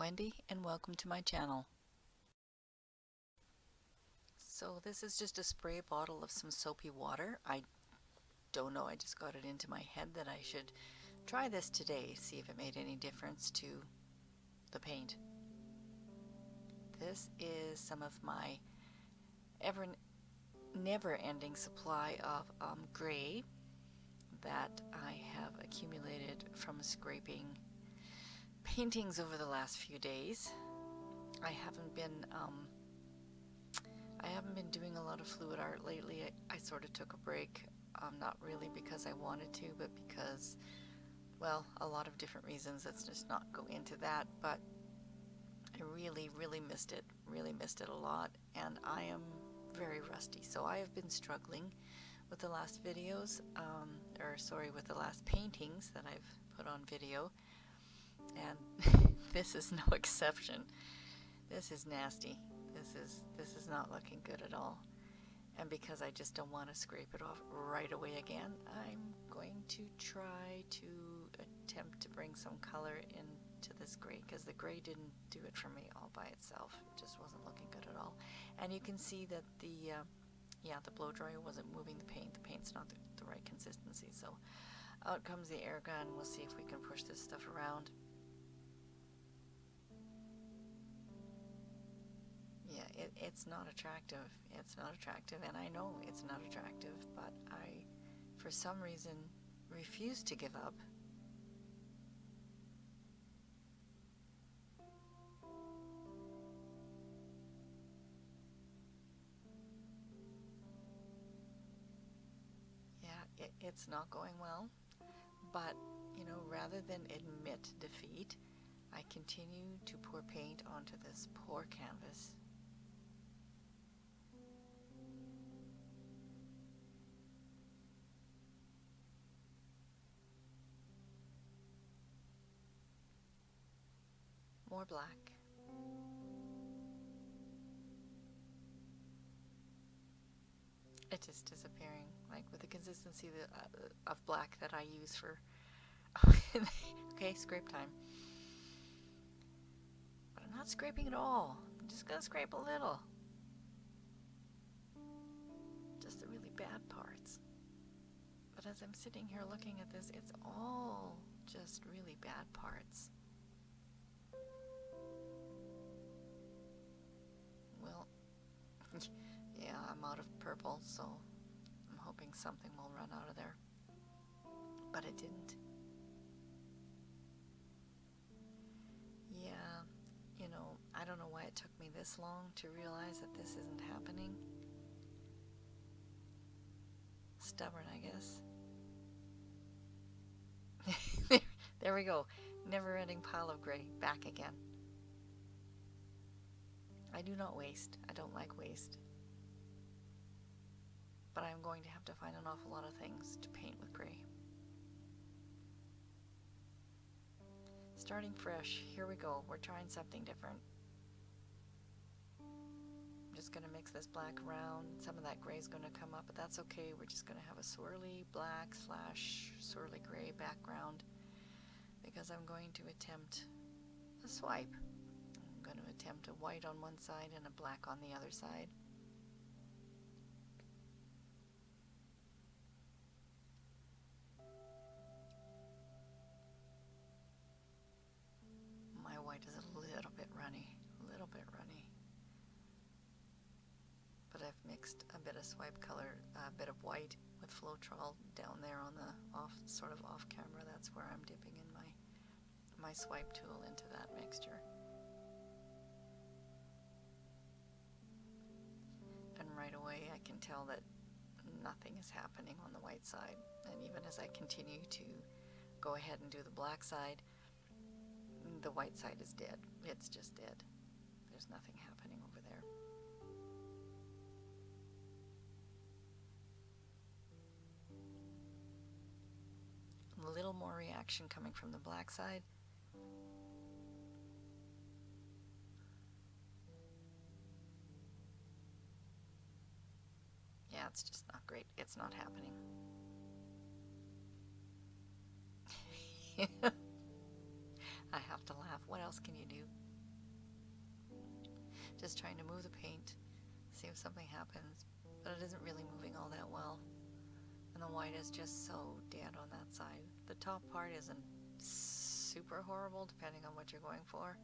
Wendy and welcome to my channel. So this is just a spray bottle of some soapy water. I don't know, I just got it into my head that I should try this today, see if it made any difference to the paint. This is some of my never-ending supply of gray that I have accumulated from scraping paintings over the last few days. I haven't been doing a lot of fluid art lately. I sort of took a break, not really because I wanted to, but because, well, a lot of different reasons. Let's just not go into that, but I really missed it a lot, and I am very rusty. So I have been struggling with the last videos, with the last paintings that I've put on video, and this is no exception. This is nasty. This is not looking good at all. And because I just don't want to scrape it off right away again, I'm going to try to attempt to bring some color into this gray, because the gray didn't do it for me all by itself. It just wasn't looking good at all. And you can see that the blow dryer wasn't moving the paint. The paint's not the right consistency. So out comes the air gun. We'll see if we can push this stuff around. Yeah, it's not attractive. It's not attractive, and I know it's not attractive, but I, for some reason, refuse to give up. Yeah, it's not going well, but, you know, rather than admit defeat, I continue to pour paint onto this poor canvas. More black. It is disappearing, like with the consistency of black that I use for okay, scrape time. But I'm not scraping at all. I'm just gonna scrape a little. Just the really bad parts. But as I'm sitting here looking at this, it's all just really bad parts. Well, yeah, I'm out of purple, so I'm hoping something will run out of there. But it didn't. Yeah, you know, I don't know why it took me this long to realize that this isn't happening. Stubborn, I guess. There we go. Never-ending pile of gray. Back again. I do not waste. I don't like waste. But I'm going to have to find an awful lot of things to paint with gray. Starting fresh. Here we go. We're trying something different. I'm just going to mix this black around. Some of that gray is going to come up, but that's okay. We're just going to have a swirly black / swirly gray background, because I'm going to attempt a swipe. I'm going to attempt a white on one side and a black on the other side. My white is a little bit runny. But I've mixed a bit of swipe color, a bit of white with Floetrol down there on the sort of off camera. That's where I'm dipping in my swipe tool into that mixture. And right away I can tell that nothing is happening on the white side. And even as I continue to go ahead and do the black side, the white side is dead. It's just dead. There's nothing happening over there. A little more reaction coming from the black side. Yeah, it's just not great. It's not happening. I have to laugh. What else can you do? just trying to move the paint, see if something happens, but it isn't really moving all that well. And the white is just so dead on that side. The top part isn't super horrible depending on what you're going for.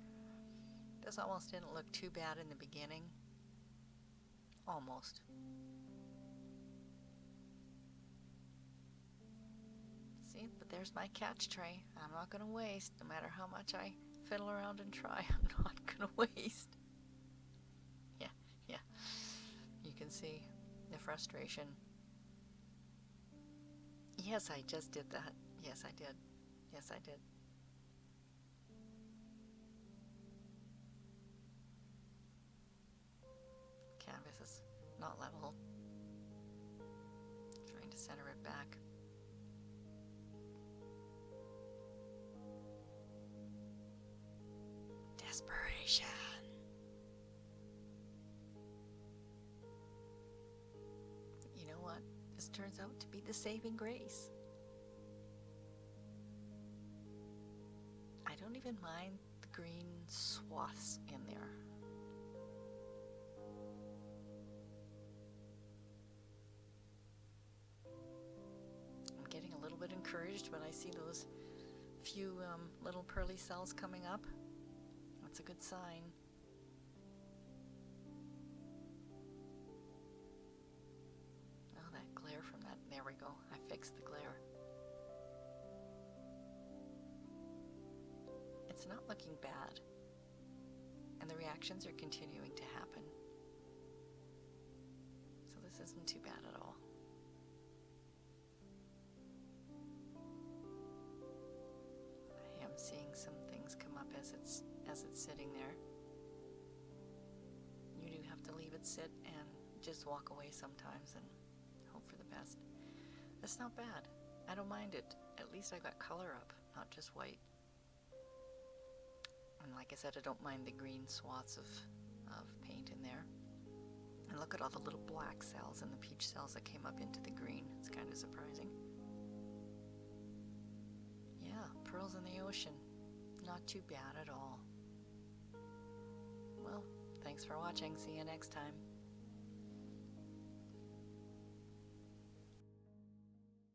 This almost didn't look too bad in the beginning. Almost. See, but there's my catch tray. I'm not going to waste, no matter how much I fiddle around and try. I'm not going to waste. Yeah. You can see the frustration. Yes, I just did that. Yes, I did. Canvas is not level. Trying to center it back. Desperation. You know what? This turns out to be the saving grace. I don't even mind the green swaths in there. I'm getting a little bit encouraged when I see those few little pearly cells coming up. That's a good sign. Oh, that glare from that. There we go. I fixed the glare. It's not looking bad. And the reactions are continuing to happen. So this isn't too bad at all. I am seeing some things come up as it's sitting there. You do have to leave it sit and just walk away sometimes and hope for the best. That's not bad. I don't mind it. At least I got color up, not just white. And like I said, I don't mind the green swaths of paint in there. And look at all the little black cells and the peach cells that came up into the green. It's kind of surprising. Yeah, pearls in the ocean. Not too bad at all. Well, thanks for watching. See you next time.